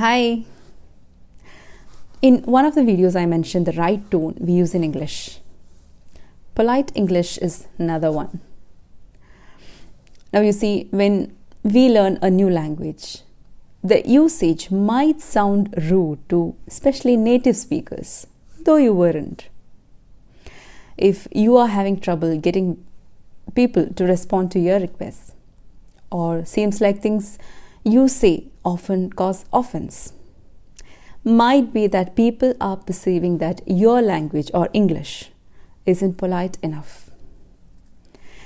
Hi. In one of the videos, I mentioned the right tone we use in English. Polite English is another one. Now, you see, when we learn a new language, the usage might sound rude to especially native speakers, though you weren't. If you are having trouble getting people to respond to your requests, or seems like things you say often cause offense, might be that people are perceiving that your language or English isn't polite enough.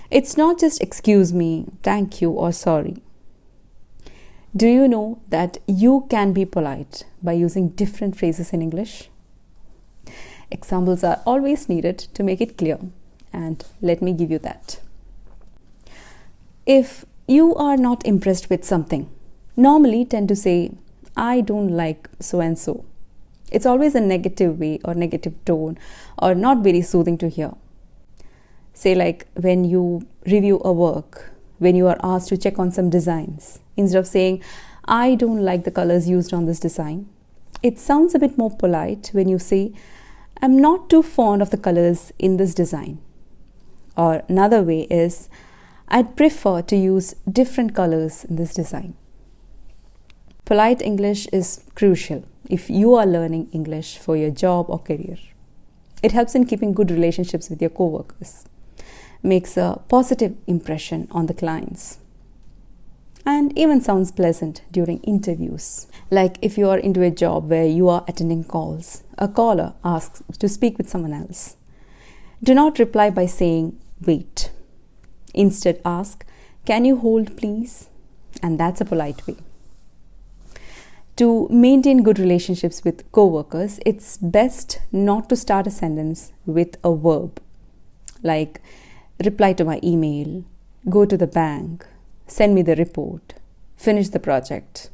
It's not just excuse me, thank you, or sorry. Do you know that you can be polite by using different phrases in English? Examples are always needed to make it clear, and let me give you that. If you are not impressed with something, normally tend to say, I don't like so and so. It's always a negative way or negative tone or not very soothing to hear. Say like when you review a work, when you are asked to check on some designs, instead of saying, I don't like the colors used on this design, it sounds a bit more polite when you say, I'm not too fond of the colors in this design. Or another way is, I'd prefer to use different colors in this design. Polite English is crucial if you are learning English for your job or career. It helps in keeping good relationships with your co-workers, makes a positive impression on the clients, and even sounds pleasant during interviews. Like if you are into a job where you are attending calls, a caller asks to speak with someone else. Do not reply by saying, wait. Instead ask, can you hold please? And that's a polite way. To maintain good relationships with co-workers, it's best not to start a sentence with a verb, like reply to my email, go to the bank, send me the report, finish the project.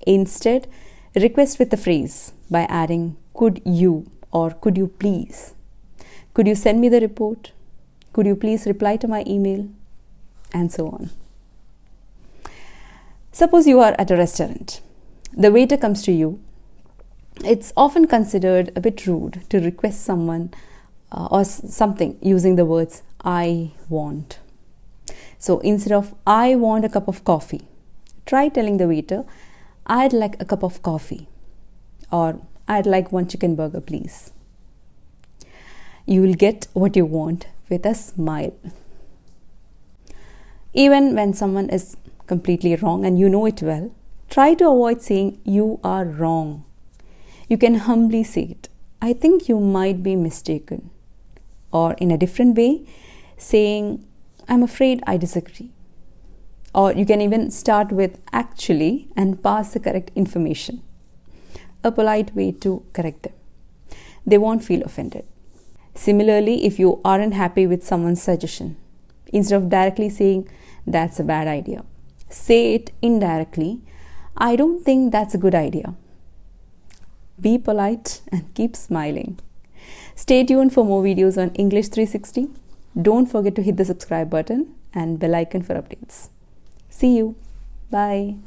Instead, request with the phrase by adding could you or could you please. Could you send me the report? Could you please reply to my email? And so on. Suppose you are at a restaurant. The waiter comes to you. It's often considered a bit rude to request someone or something using the words I want. So instead of I want a cup of coffee, try telling the waiter, I'd like a cup of coffee, or I'd like one chicken burger, please. You will get what you want with a smile. Even when someone is completely wrong and you know it well, try to avoid saying you are wrong. You can humbly say it. I think you might be mistaken. Or in a different way, saying, I'm afraid I disagree. Or you can even start with actually and pass the correct information. A polite way to correct them. They won't feel offended. Similarly, if you aren't happy with someone's suggestion, instead of directly saying, that's a bad idea, say it indirectly, I don't think that's a good idea. Be polite and keep smiling. Stay tuned for more videos on English 360. Don't forget to hit the subscribe button and bell icon for updates. See you. Bye.